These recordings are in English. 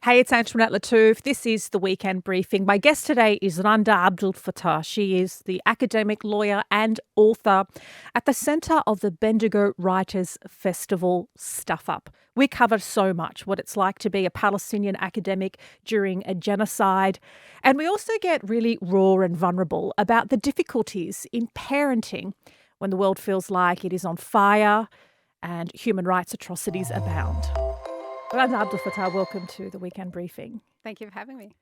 Hey, it's Antoinette Lattouf. This is the Weekend Briefing. My guest today is Randa Abdel-Fattah. She is the academic, lawyer and author at the centre of the Bendigo Writers Festival Stuff Up. We cover so much, what it's like to be a Palestinian academic during a genocide. And we also get really raw and vulnerable about the difficulties in parenting when the world feels like it is on fire and human rights atrocities abound. Randa Abdel-Fattah, welcome to the Weekend Briefing. Thank you for having me.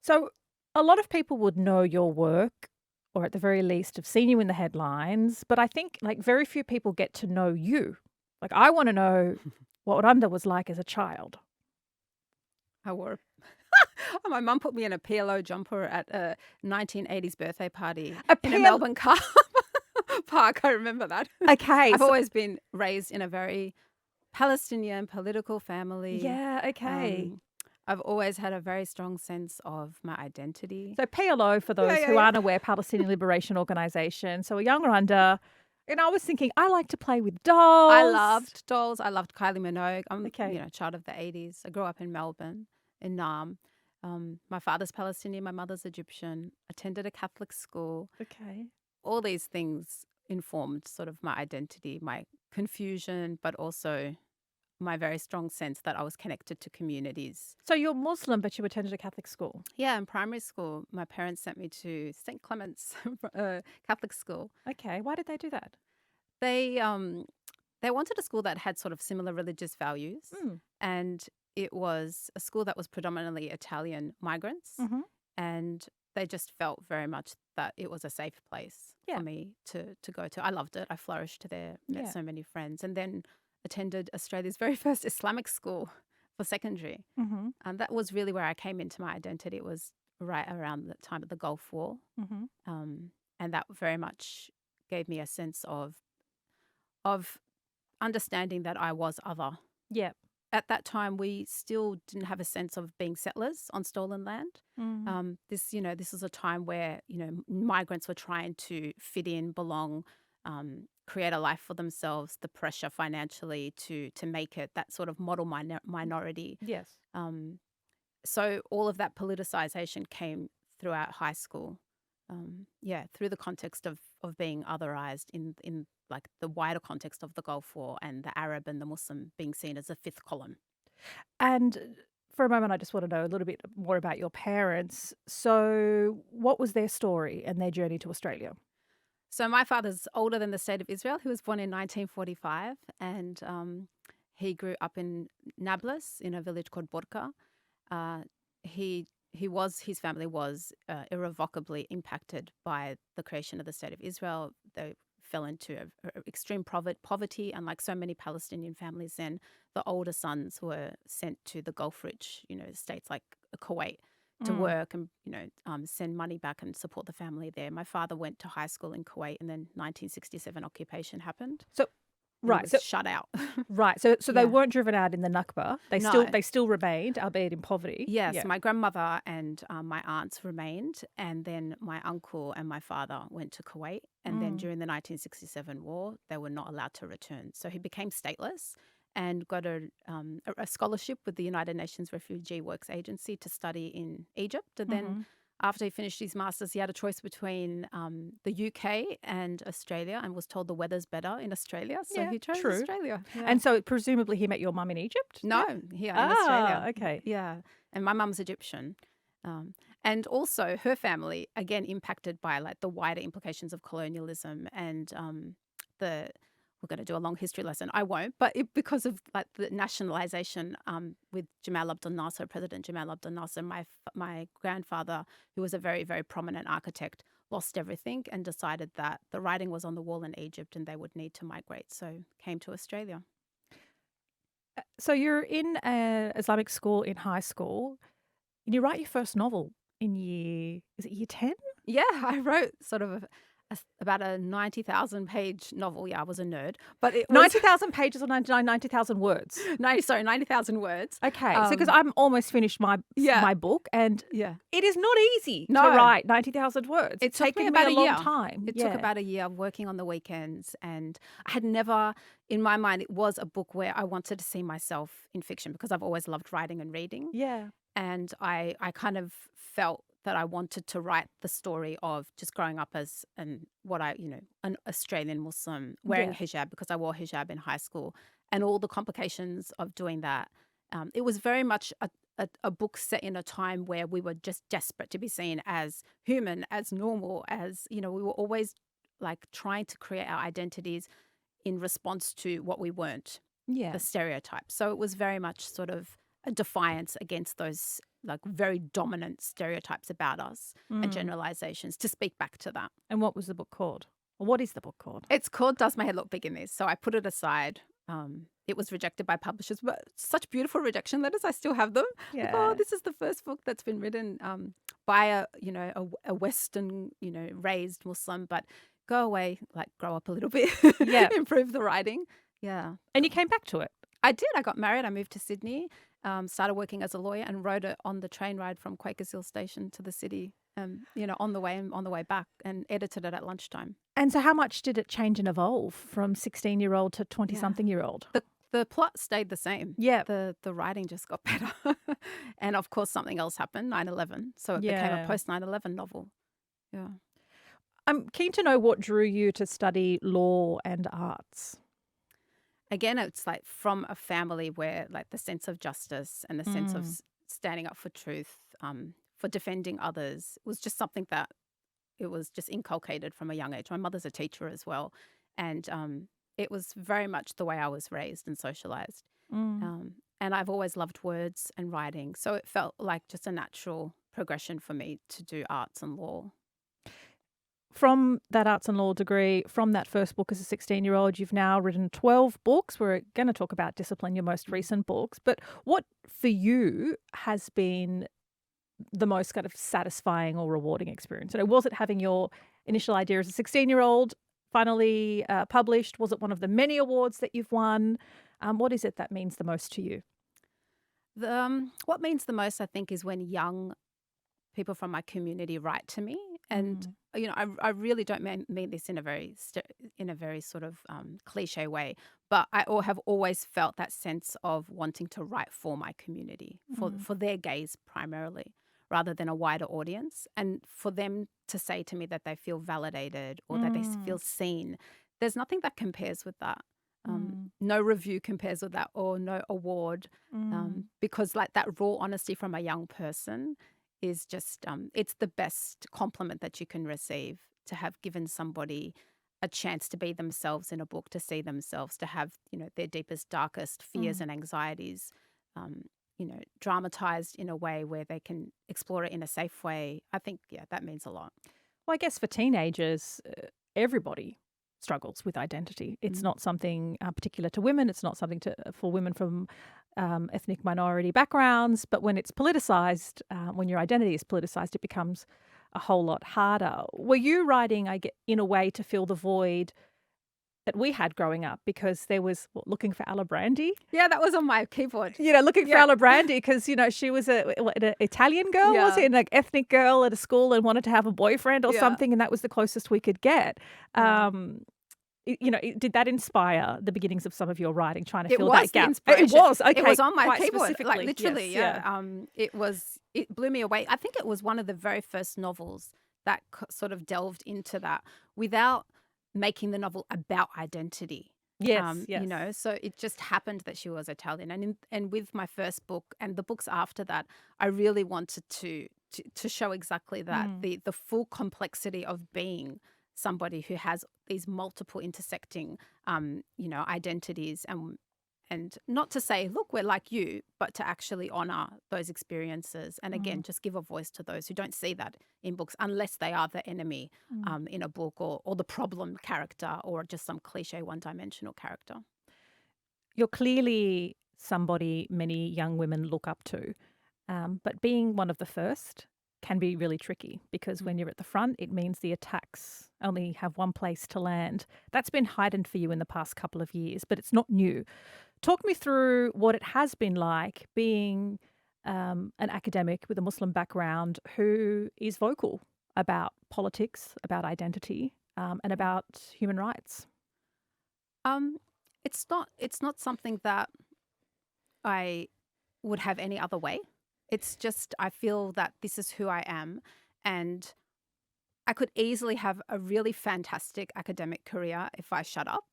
So a lot of people would know your work, or at the very least have seen you in the headlines, but I think very few people get to know you. I want to know what Randa was like as a child. I wore my mum put me in a PLO jumper at a 1980s birthday party in a Melbourne car park. I remember that. Okay. I've always been raised in a very Palestinian political family. Yeah, okay. I've always had a very strong sense of my identity. So PLO, for those who aren't aware, Palestinian Liberation Organisation. So a young Randa, I was thinking, I like to play with dolls. I loved dolls. I loved Kylie Minogue. I'm a child of the 80s. I grew up in Melbourne, in Naarm. My father's Palestinian, my mother's Egyptian. Attended a Catholic school. Okay. All these things informed sort of my identity, my confusion, but also my very strong sense that I was connected to communities. So you're Muslim, but you attended a Catholic school? Yeah, in primary school, my parents sent me to St. Clement's Catholic school. Okay, why did they do that? They wanted a school that had sort of similar religious values, and it was a school that was predominantly Italian migrants, and they just felt very much that it was a safe place for me to go to. I loved it. I flourished there, met so many friends, and then attended Australia's very first Islamic school for secondary. And that was really where I came into my identity. It was right around the time of the Gulf War. And that very much gave me a sense of understanding that I was other. Yeah. At that time, we still didn't have a sense of being settlers on stolen land. This is a time where, migrants were trying to fit in, belong, create a life for themselves, the pressure financially to make it, that sort of model minority. Yes. So all of that politicization came throughout high school. Through the context of being otherized in like the wider context of the Gulf War and the Arab and the Muslim being seen as a fifth column. And for a moment, I just want to know a little bit more about your parents. So what was their story and their journey to Australia? So my father's older than the state of Israel. He was born in 1945 and he grew up in Nablus in a village called Borka. His family was irrevocably impacted by the creation of the state of Israel. They fell into extreme poverty, and like so many Palestinian families then, the older sons were sent to the Gulf-rich, states like Kuwait to work and, send money back and support the family there. My father went to high school in Kuwait, and then 1967 occupation happened. Shut out. Right. So they weren't driven out in the Nakba. They still remained, albeit in poverty. Yes. Yeah. My grandmother and my aunts remained, and then my uncle and my father went to Kuwait. And then during the 1967 war, they were not allowed to return. So he became stateless and got a scholarship with the United Nations Refugee Works Agency to study in Egypt. And then after he finished his master's, he had a choice between the UK and Australia, and was told the weather's better in Australia. So he chose Australia. Yeah. And so presumably he met your mum in Egypt? No, here in Australia. Okay. Yeah. And my mum's Egyptian. And also her family, again, impacted by like the wider implications of colonialism and we're going to do a long history lesson. I won't, but because of like the nationalisation with Jamal Abdel Nasser, President Jamal Abdel Nasser, my grandfather, who was a very, very prominent architect, lost everything and decided that the writing was on the wall in Egypt and they would need to migrate. So came to Australia. So you're in an Islamic school in high school, and you write your first novel in year 10? Yeah, I wrote sort of about a 90,000-page novel. Yeah, I was a nerd. But it was 90,000 pages or 90,000 words? 90,000 words. Okay. So because I'm almost finished my book, and it is not easy to write 90,000 words. It's taken me a long time. It took about a year of working on the weekends, and I had never, in my mind, it was a book where I wanted to see myself in fiction because I've always loved writing and reading. Yeah. And I kind of felt that I wanted to write the story of just growing up as an Australian Muslim wearing hijab, because I wore hijab in high school, and all the complications of doing that. It was very much a book set in a time where we were just desperate to be seen as human, as normal, as, we were always like trying to create our identities in response to what we weren't, the stereotypes. So it was very much sort of a defiance against those like very dominant stereotypes about us and generalizations, to speak back to that. And what was the book called? Or what is the book called? It's called Does My Head Look Big in This? So I put it aside. It was rejected by publishers, but such beautiful rejection letters. I still have them. Yeah. Like, this is the first book that's been written by a Western, raised Muslim, but go away, like grow up a little bit, improve the writing. Yeah. And you came back to it? I did. I got married. I moved to Sydney, started working as a lawyer, and wrote it on the train ride from Quakers Hill Station to the city, on the way and on the way back, and edited it at lunchtime. And so how much did it change and evolve from 16-year-old to 20-something-year-old? The plot stayed the same. Yeah. The writing just got better. And, of course, something else happened, 9/11. So it became a post-9/11 novel. Yeah. I'm keen to know what drew you to study law and arts. Again, it's like from a family where like the sense of justice and the sense of standing up for truth, for defending others, was just something that it was just inculcated from a young age. My mother's a teacher as well. And it was very much the way I was raised and socialized. And I've always loved words and writing. So it felt like just a natural progression for me to do arts and law. From that arts and law degree, from that first book as a 16-year-old, you've now written 12 books. We're going to talk about Discipline, your most recent books. But what for you has been the most kind of satisfying or rewarding experience? Was it having your initial idea as a 16-year-old finally published? Was it one of the many awards that you've won? What is it that means the most to you? What means the most, I think, is when young people from my community write to me. And, I really don't mean this in a very sort of cliche way, but I have always felt that sense of wanting to write for my community, for their gaze primarily, rather than a wider audience. And for them to say to me that they feel validated or that they feel seen, there's nothing that compares with that. No review compares with that, or no award, because like that raw honesty from a young person is just, it's the best compliment that you can receive, to have given somebody a chance to be themselves in a book, to see themselves, to have, their deepest, darkest fears and anxieties, dramatized in a way where they can explore it in a safe way. I think, that means a lot. Well, I guess for teenagers, everybody struggles with identity. It's not something particular to women. It's not something for women from ethnic minority backgrounds. But when it's politicized, when your identity is politicized, it becomes a whole lot harder. Were you writing, in a way, to fill the void that we had growing up? Because there was looking for Alibrandi. Yeah, that was on my keyboard. Looking for Alibrandi because, she was an Italian girl, was it? An ethnic girl at a school and wanted to have a boyfriend or something, and that was the closest we could get. Did that inspire the beginnings of some of your writing, trying to fill that gap? It was, okay. It was on my keyboard, like literally, It blew me away. I think it was one of the very first novels that sort of delved into that without making the novel about identity. Yes. So it just happened that she was Italian. And with my first book and the books after that, I really wanted to show exactly that, the full complexity of being somebody who has these multiple intersecting, identities, and not to say, look, we're like you, but to actually honor those experiences. And again, just give a voice to those who don't see that in books, unless they are the enemy in a book, or the problem character, or just some cliche one-dimensional character. You're clearly somebody many young women look up to, but being one of the first can be really tricky because when you're at the front, it means the attacks only have one place to land. That's been heightened for you in the past couple of years, but it's not new. Talk me through what it has been like being an academic with a Muslim background who is vocal about politics, about identity, and about human rights. It's not something that I would have any other way. It's just I feel that this is who I am, and I could easily have a really fantastic academic career if I shut up.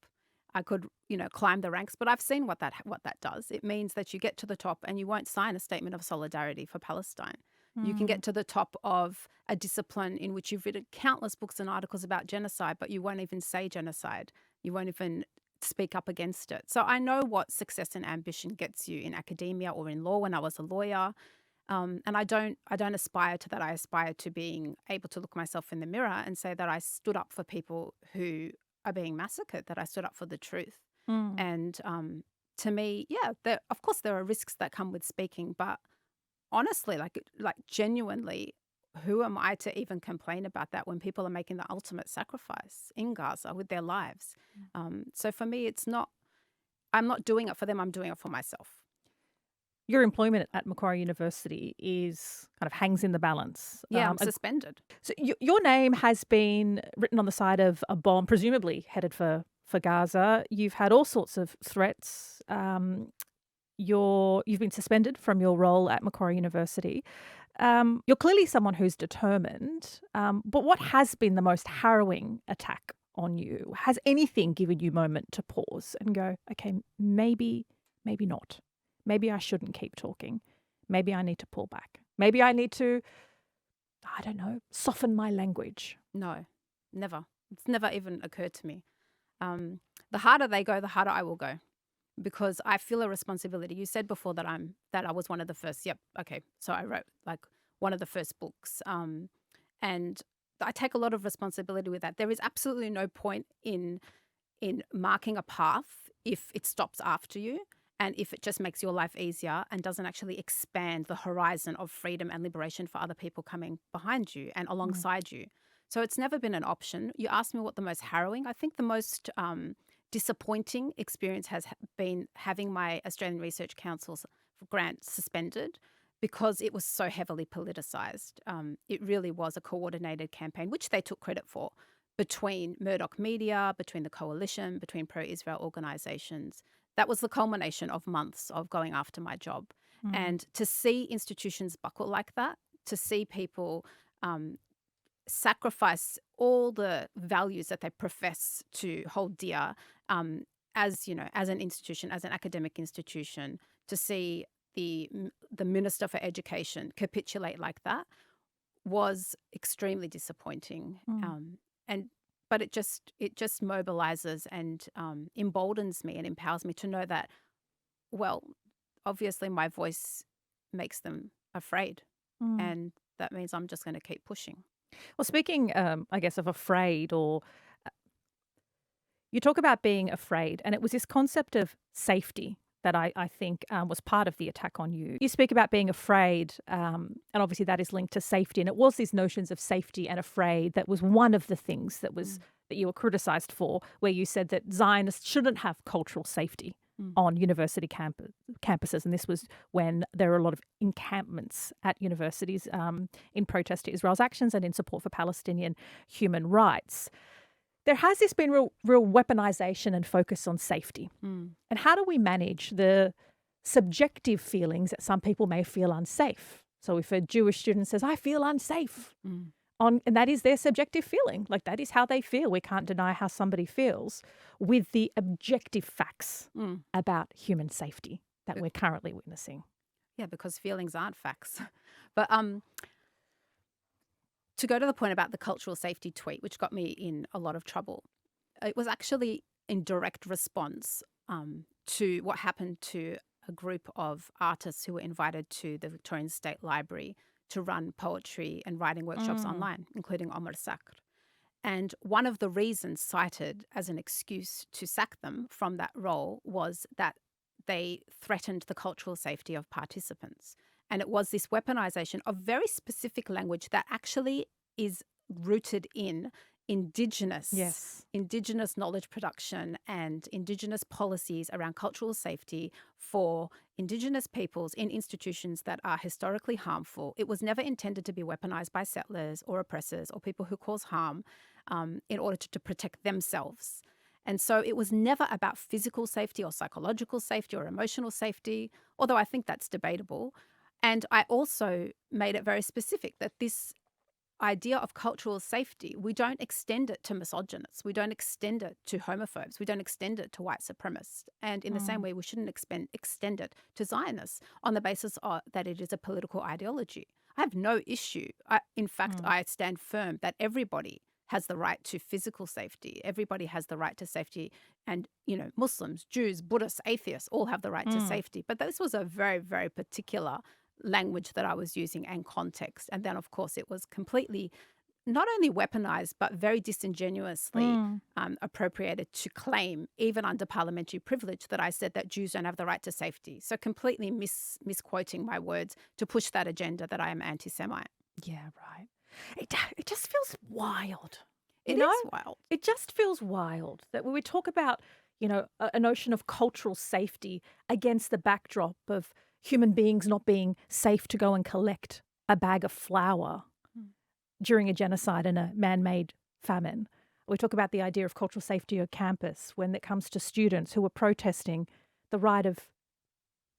I could, climb the ranks, but I've seen what that does. It means that you get to the top and you won't sign a statement of solidarity for Palestine. You can get to the top of a discipline in which you've written countless books and articles about genocide, but you won't even say genocide. You won't even speak up against it. So I know what success and ambition gets you in academia or in law when I was a lawyer. And I don't aspire to that. I aspire to being able to look myself in the mirror and say that I stood up for people who are being massacred, that I stood up for the truth. And to me, of course there are risks that come with speaking, but honestly, like genuinely, who am I to even complain about that when people are making the ultimate sacrifice in Gaza with their lives? So for me, I'm not doing it for them, I'm doing it for myself. Your employment at Macquarie University kind of hangs in the balance. Yeah, I'm suspended. So your name has been written on the side of a bomb, presumably headed for Gaza. You've had all sorts of threats. You've been suspended from your role at Macquarie University. You're clearly someone who's determined. But what has been the most harrowing attack on you? Has anything given you a moment to pause and go, okay, maybe not? Maybe I shouldn't keep talking. Maybe I need to pull back. Maybe I need to, I don't know, soften my language. No, never. It's never even occurred to me. The harder they go, the harder I will go, because I feel a responsibility. You said before that I was one of the first. Yep. Okay. So I wrote one of the first books. And I take a lot of responsibility with that. There is absolutely no point in marking a path if it stops after you. And if it just makes your life easier and doesn't actually expand the horizon of freedom and liberation for other people coming behind you and alongside you. So it's never been an option. You asked me what the most harrowing. I think the most disappointing experience has been having my Australian Research Council's grant suspended because it was so heavily politicised. It really was a coordinated campaign, which they took credit for, between Murdoch media, between the coalition, between pro-Israel organisations. That was the culmination of months of going after my job. And to see institutions buckle like that, to see people sacrifice all the values that they profess to hold dear, as an institution, as an academic institution, to see the Minister for Education capitulate like that was extremely disappointing. But it just mobilizes and emboldens me and empowers me to know that, well, obviously my voice makes them afraid, and that means I'm just going to keep pushing. Well, speaking, I guess, of afraid, or you talk about being afraid, and it was this concept of safety that I think was part of the attack on you. You speak about being afraid, and obviously that is linked to safety. And it was these notions of safety and afraid that was one of the things that you were criticised for, where you said that Zionists shouldn't have cultural safety on university campuses. And this was when there were a lot of encampments at universities in protest to Israel's actions and in support for Palestinian human rights. There has been real weaponization and focus on safety. And how do we manage the subjective feelings that some people may feel unsafe? So if a Jewish student says, I feel unsafe, and that is their subjective feeling, like that is how they feel. We can't deny how somebody feels with the objective facts about human safety that we're currently witnessing. Yeah, because feelings aren't facts. But to go to the point about the cultural safety tweet, which got me in a lot of trouble, it was actually in direct response to what happened to a group of artists who were invited to the Victorian State Library to run poetry and writing workshops online, including Omar Sakr. And one of the reasons cited as an excuse to sack them from that role was that they threatened the cultural safety of participants. And it was this weaponization of very specific language that actually is rooted in Indigenous knowledge production and Indigenous policies around cultural safety for Indigenous peoples in institutions that are historically harmful. It was never intended to be weaponized by settlers or oppressors or people who cause harm in order to protect themselves. And so it was never about physical safety or psychological safety or emotional safety, although I think that's debatable. And I also made it very specific that this idea of cultural safety, we don't extend it to misogynists. We don't extend it to homophobes. We don't extend it to white supremacists. And in the same way, we shouldn't extend it to Zionists on the basis that it is a political ideology. I have no issue. In fact, I stand firm that everybody has the right to physical safety. Everybody has the right to safety. And, Muslims, Jews, Buddhists, atheists all have the right to safety. But this was a very, very particular language that I was using and context. And then, of course, it was completely not only weaponized, but very disingenuously appropriated to claim, even under parliamentary privilege, that I said that Jews don't have the right to safety. So completely misquoting my words to push that agenda that I am anti-Semite. Yeah, right. It just feels wild. It is wild. It just feels wild that when we talk about, a notion of cultural safety against the backdrop of human beings not being safe to go and collect a bag of flour during a genocide and a man-made famine. We talk about the idea of cultural safety on campus when it comes to students who are protesting the right of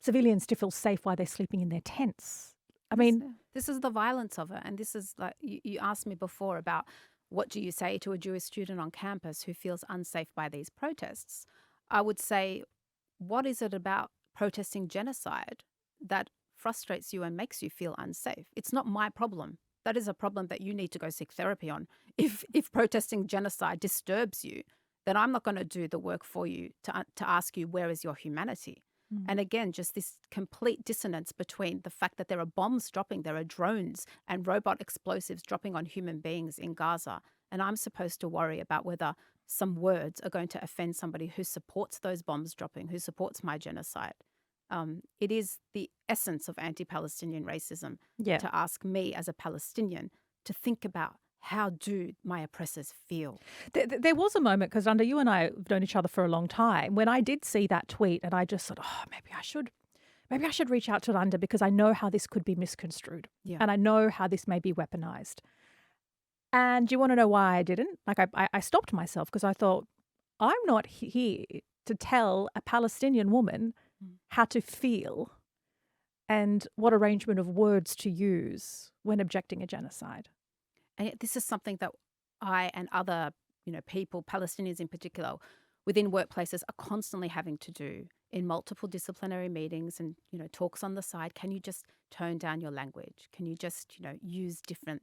civilians to feel safe while they're sleeping in their tents. I mean, this is the violence of it. And this is like, you asked me before about what do you say to a Jewish student on campus who feels unsafe by these protests? I would say, what is it about protesting genocide that frustrates you and makes you feel unsafe? It's not my problem. That is a problem that you need to go seek therapy on. If protesting genocide disturbs you, then I'm not going to do the work for you to ask you, where is your humanity? And again, just this complete dissonance between the fact that there are bombs dropping, there are drones and robot explosives dropping on human beings in Gaza. And I'm supposed to worry about whether some words are going to offend somebody who supports those bombs dropping, who supports my genocide. It is the essence of anti-Palestinian racism to ask me as a Palestinian to think about, how do my oppressors feel? There was a moment, because Randa, you and I have known each other for a long time, when I did see that tweet and I just thought, maybe I should reach out to Randa because I know how this could be misconstrued and I know how this may be weaponized. And do you want to know why I didn't? Like I stopped myself because I thought, I'm not here to tell a Palestinian woman how to feel and what arrangement of words to use when objecting a genocide. And yet this is something that I and other, people, Palestinians in particular, within workplaces are constantly having to do in multiple disciplinary meetings and, talks on the side. Can you just tone down your language? Can you just, use different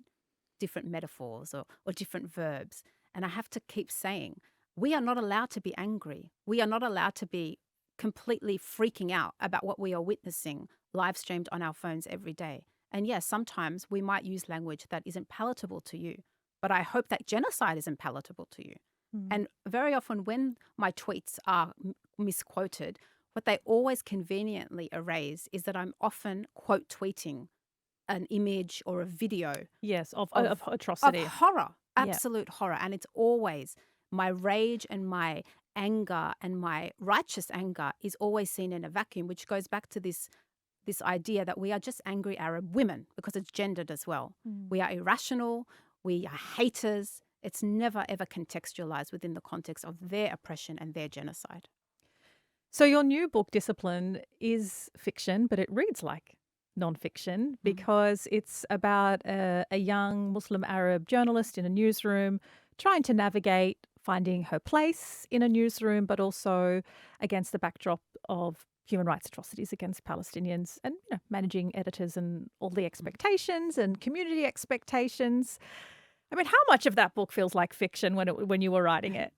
metaphors or different verbs? And I have to keep saying, we are not allowed to be angry. We are not allowed to be completely freaking out about what we are witnessing live streamed on our phones every day. And yes, sometimes we might use language that isn't palatable to you, but I hope that genocide isn't palatable to you. And very often when my tweets are misquoted, what they always conveniently erase is that I'm often quote tweeting an image or a video. Yes, of atrocity. Of horror, absolute horror. And it's always my rage and my anger and my righteous anger is always seen in a vacuum, which goes back to this idea that we are just angry Arab women because it's gendered as well. We are irrational. We are haters. It's never, ever contextualized within the context of their oppression and their genocide. So your new book, Discipline, is fiction, but it reads like nonfiction because it's about a young Muslim Arab journalist in a newsroom trying to navigate finding her place in a newsroom, but also against the backdrop of human rights atrocities against Palestinians and managing editors and all the expectations and community expectations. I mean, how much of that book feels like fiction when you were writing it?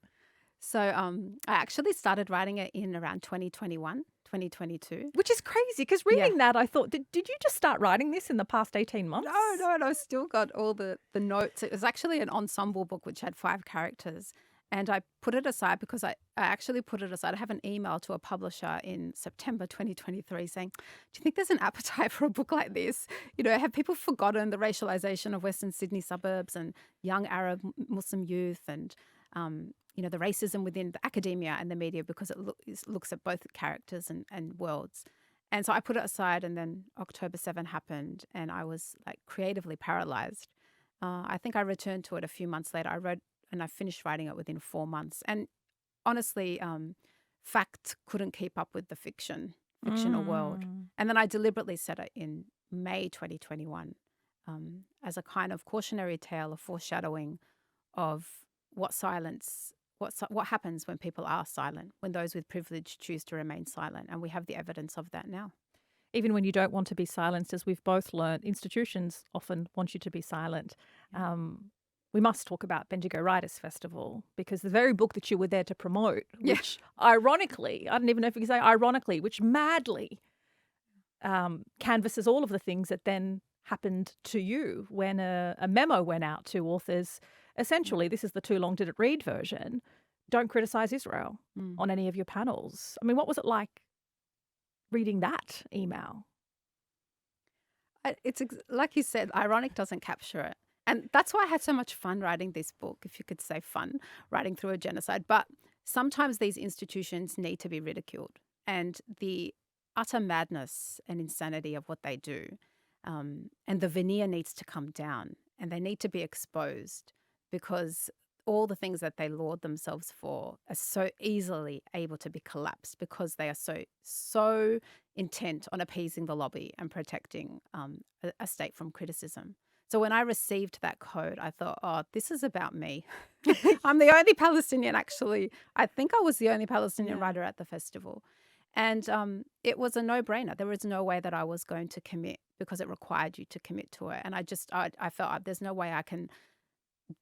So I actually started writing it in around 2021, 2022. Which is crazy because reading that, I thought, did you just start writing this in the past 18 months? No, I still got all the notes. It was actually an ensemble book which had 5 characters. And I put it aside because I actually put it aside. I have an email to a publisher in September 2023 saying, do you think there's an appetite for a book like this? Have people forgotten the racialization of Western Sydney suburbs and young Arab Muslim youth and, the racism within the academia and the media because it looks at both characters and worlds. And so I put it aside, and then October 7 happened and I was like creatively paralyzed. I think I returned to it a few months later. I wrote and I finished writing it within 4 months. And honestly, fact couldn't keep up with the fictional world. And then I deliberately set it in May 2021 as a kind of cautionary tale, a foreshadowing of what happens when people are silent, when those with privilege choose to remain silent. And we have the evidence of that now. Even when you don't want to be silenced, as we've both learned, institutions often want you to be silent. We must talk about Bendigo Writers Festival, because the very book that you were there to promote, which ironically, I don't even know if you can say ironically, which madly canvasses all of the things that then happened to you when a memo went out to authors. Essentially, this is the too long did it read version. Don't criticize Israel on any of your panels. I mean, what was it like reading that email? It's like you said, ironic doesn't capture it. And that's why I had so much fun writing this book, if you could say fun, writing through a genocide. But sometimes these institutions need to be ridiculed. And the utter madness and insanity of what they do, and the veneer needs to come down, and they need to be exposed, because all the things that they laud themselves for are so easily able to be collapsed because they are so intent on appeasing the lobby and protecting a state from criticism. So when I received that code, I thought, oh, this is about me. I'm the only Palestinian, actually. I think I was the only Palestinian writer at the festival. And it was a no-brainer. There was no way that I was going to commit, because it required you to commit to it. And I felt there's no way I can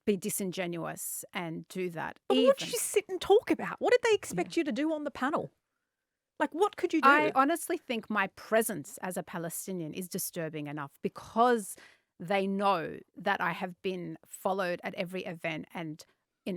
be disingenuous and do that. But what did you sit and talk about? What did they expect you to do on the panel? Like, what could you do? I honestly think my presence as a Palestinian is disturbing enough, because they know that I have been followed at every event, and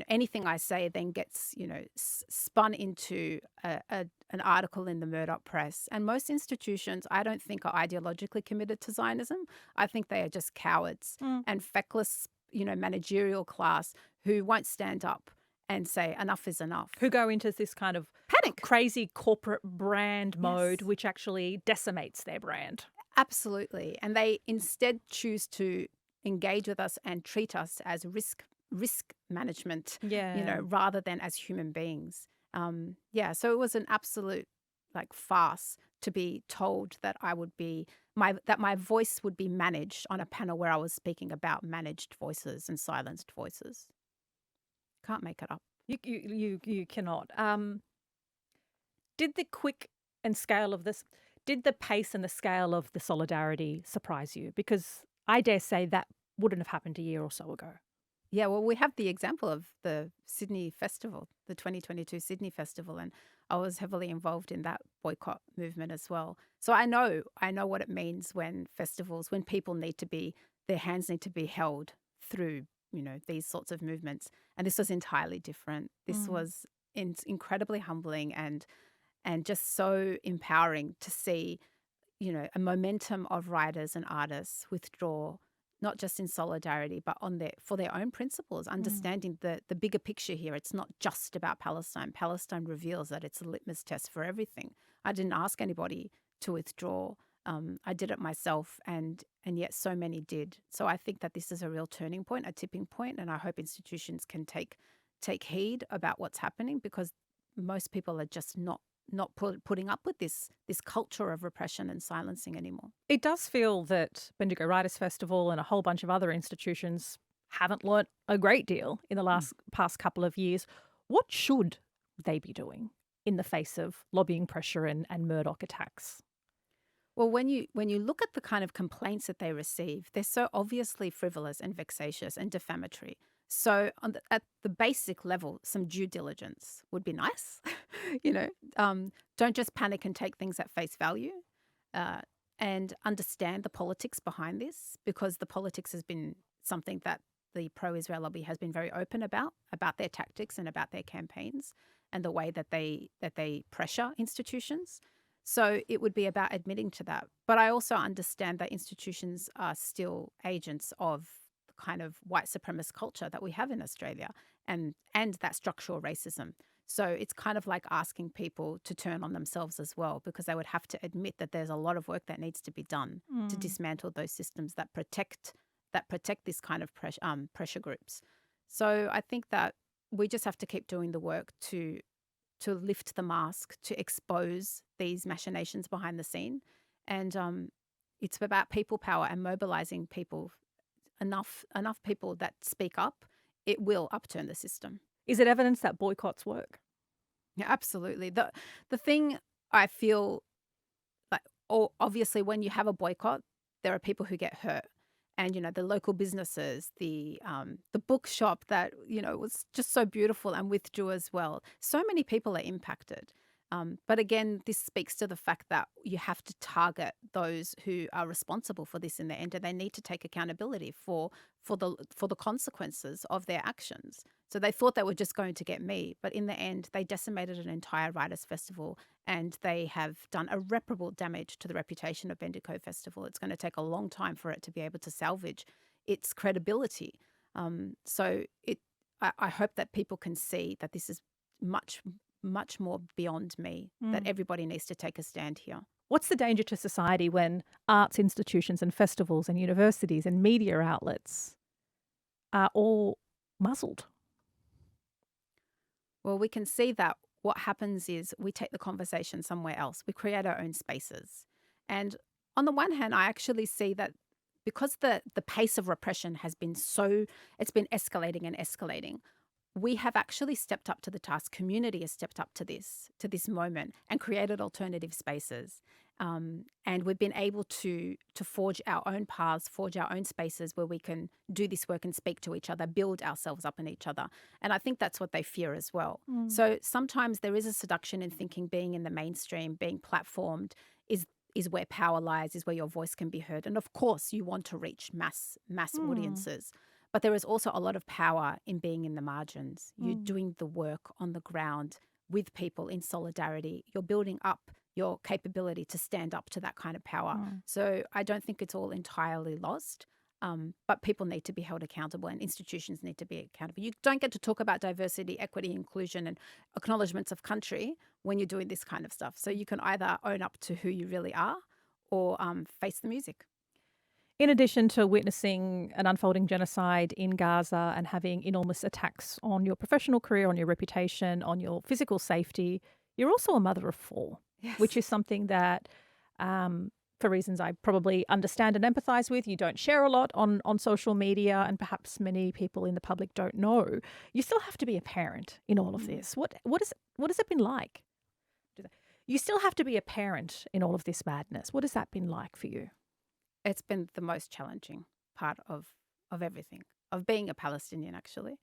anything I say then gets spun into an article in the Murdoch press. And most institutions, I don't think, are ideologically committed to Zionism. I think they are just cowards and feckless managerial class who won't stand up and say enough is enough. Who go into this kind of panic, crazy corporate brand mode, which actually decimates their brand. Absolutely. And they instead choose to engage with us and treat us as risk management, rather than as human beings. So it was an absolute farce to be told that my voice would be managed on a panel where I was speaking about managed voices and silenced voices. Can't make it up. You cannot. Did the quick and scale of this, did the pace and the scale of the solidarity surprise you? Because I dare say that wouldn't have happened a year or so ago. Yeah, well, we have the example of the Sydney Festival, the 2022 Sydney Festival, and I was heavily involved in that boycott movement as well. So I know what it means when people their hands need to be held through, these sorts of movements. And this was entirely different. This was incredibly humbling and just so empowering to see, a momentum of writers and artists withdraw, not just in solidarity, but for their own principles, understanding the bigger picture here. It's not just about Palestine. Palestine reveals that it's a litmus test for everything. I didn't ask anybody to withdraw. I did it myself, and yet so many did. So I think that this is a real turning point, a tipping point, and I hope institutions can take heed about what's happening, because most people are just not putting up with this culture of repression and silencing anymore. It does feel that Bendigo Writers Festival and a whole bunch of other institutions haven't learnt a great deal in the past couple of years. What should they be doing in the face of lobbying pressure and Murdoch attacks? Well, when you look at the kind of complaints that they receive, they're so obviously frivolous and vexatious and defamatory. So at the basic level, some due diligence would be nice. Don't just panic and take things at face value, and understand the politics behind this, because the politics has been something that the pro-Israel lobby has been very open about their tactics and about their campaigns and the way that they pressure institutions. So it would be about admitting to that. But I also understand that institutions are still agents of the kind of white supremacist culture that we have in Australia and that structural racism. So it's kind of like asking people to turn on themselves as well, because they would have to admit that there's a lot of work that needs to be done to dismantle those systems that protect this kind of pressure groups. So I think that we just have to keep doing the work to lift the mask, to expose these machinations behind the scene. And it's about people power and mobilizing people, enough people that speak up. It will upturn the system. Is it evidence that boycotts work? Yeah, absolutely. The thing I feel like, obviously, when you have a boycott, there are people who get hurt. And, the local businesses, the bookshop that, was just so beautiful and withdrew as well. So many people are impacted. But again, this speaks to the fact that you have to target those who are responsible for this in the end, and they need to take accountability for the consequences of their actions. So they thought they were just going to get me, but in the end, they decimated an entire writers' festival, and they have done irreparable damage to the reputation of Bendigo Festival. It's going to take a long time for it to be able to salvage its credibility. I hope that people can see that this is much more beyond me, that everybody needs to take a stand here. What's the danger to society when arts institutions and festivals and universities and media outlets are all muzzled? Well, we can see that what happens is we take the conversation somewhere else. We create our own spaces. And on the one hand, I actually see that because the pace of repression has been it's been escalating and escalating, we have actually stepped up to the task. Community has stepped up to this moment and created alternative spaces. And we've been able to forge our own paths, forge our own spaces where we can do this work and speak to each other, build ourselves up in each other. And I think that's what they fear as well. So sometimes there is a seduction in thinking being in the mainstream, being platformed is where power lies, is where your voice can be heard. And of course, you want to reach mass audiences. But there is also a lot of power in being in the margins. You're doing the work on the ground with people in solidarity. You're building up your capability to stand up to that kind of power. So I don't think it's all entirely lost, but people need to be held accountable and institutions need to be accountable. You don't get to talk about diversity, equity, inclusion and acknowledgements of country when you're doing this kind of stuff. So you can either own up to who you really are or face the music. In addition to witnessing an unfolding genocide in Gaza and having enormous attacks on your professional career, on your reputation, on your physical safety, you're also a mother of four, which is something that, for reasons I probably understand and empathise with, you don't share a lot on social media, and perhaps many people in the public don't know. You still have to be a parent in all of this. What has it been like? You still have to be a parent in all of this madness. What has that been like for you? It's been the most challenging part of everything, of being a Palestinian, actually.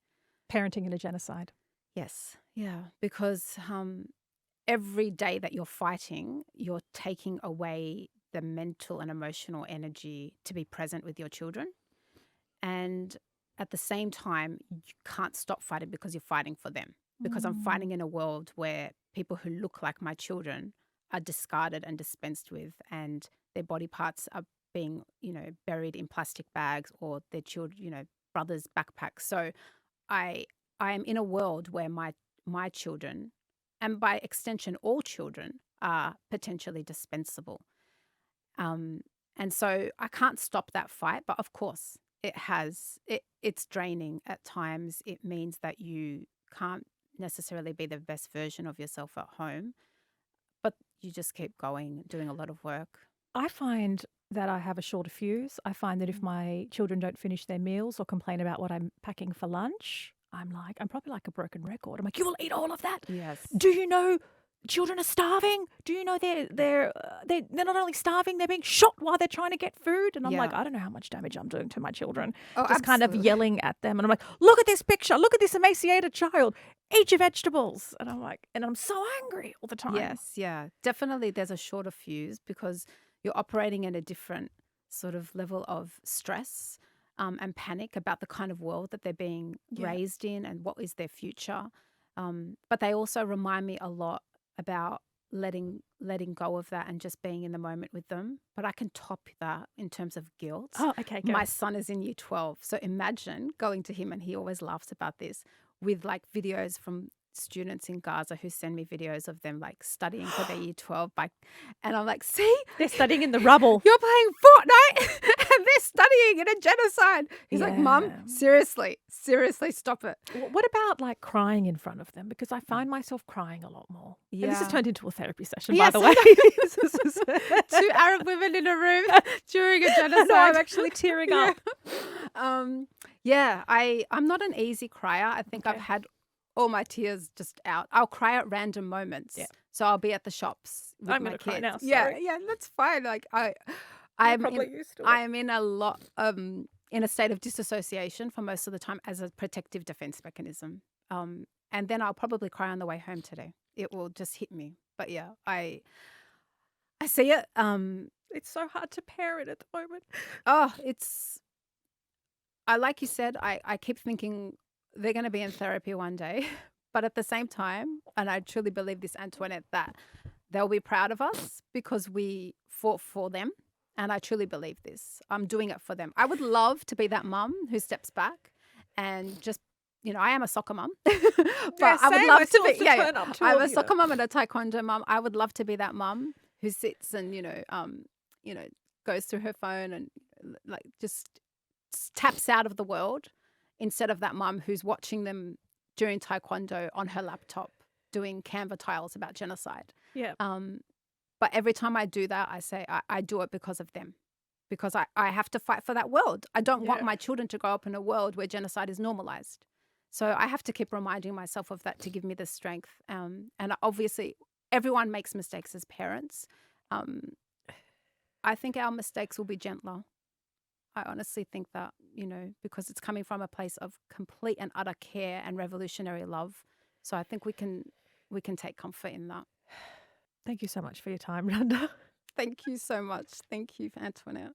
Parenting in a genocide. Yes. Yeah. Because every day that you're fighting, you're taking away the mental and emotional energy to be present with your children. And at the same time, you can't stop fighting because you're fighting for them. Because I'm fighting in a world where people who look like my children are discarded and dispensed with, and their body parts are being, buried in plastic bags, or their children, brothers' backpacks. So I am in a world where my children, and by extension all children, are potentially dispensable. And so I can't stop that fight, but of course it's draining at times. It means that you can't necessarily be the best version of yourself at home, but you just keep going, doing a lot of work. I find that I have a shorter fuse. I find that if my children don't finish their meals or complain about what I'm packing for lunch, I'm probably like a broken record. I'm like, you will eat all of that? Yes. Do you know children are starving? Do you know they're not only starving, they're being shot while they're trying to get food? And I'm like, I don't know how much damage I'm doing to my children. Just kind of yelling at them. And I'm like, look at this picture. Look at this emaciated child. Eat your vegetables. And I'm so angry all the time. Yes, yeah. Definitely there's a shorter fuse because you're operating at a different sort of level of stress. and panic about the kind of world that they're being raised in and what is their future. But they also remind me a lot about letting go of that and just being in the moment with them. But I can top that in terms of guilt. Oh, okay, go. My son is in year 12. So imagine going to him, and he always laughs about this, with like videos from students in Gaza who send me videos of them like studying for their year 12 and I'm like, see, they're studying in the rubble. You're playing Fortnite and they're studying in a genocide. He's like, Mum, seriously, stop it. What about like crying in front of them? Because I find myself crying a lot more. Yeah. And this has turned into a therapy session, by the way. 2 Arab women in a room during a genocide. No, I'm actually tearing up. I'm not an easy crier. I think I've had all my tears just out. I'll cry at random moments. Yeah. So I'll be at the shops with my kids. Cry now. Sorry. Yeah, that's fine. Like I'm in a lot in a state of disassociation for most of the time as a protective defense mechanism. And then I'll probably cry on the way home today. It will just hit me. But yeah, I see it. It's so hard to parent at the moment. Like you said, I keep thinking they're going to be in therapy one day. But at the same time, and I truly believe this, Antoinette, that they'll be proud of us because we fought for them. And I truly believe this. I'm doing it for them. I would love to be that mum who steps back and just, I am a soccer mum. But I would love to be. I'm a soccer mum and a taekwondo mum. I would love to be that mum who sits and, goes through her phone and like just taps out of the world, instead of that mum who's watching them during taekwondo on her laptop doing Canva tiles about genocide. Yeah. But every time I do that, I say I do it because of them, because I have to fight for that world. I don't want my children to grow up in a world where genocide is normalized. So I have to keep reminding myself of that to give me the strength. And obviously, everyone makes mistakes as parents. I think our mistakes will be gentler. I honestly think that, because it's coming from a place of complete and utter care and revolutionary love. So I think we can take comfort in that. Thank you so much for your time, Randa. Thank you so much. Thank you, Antoinette.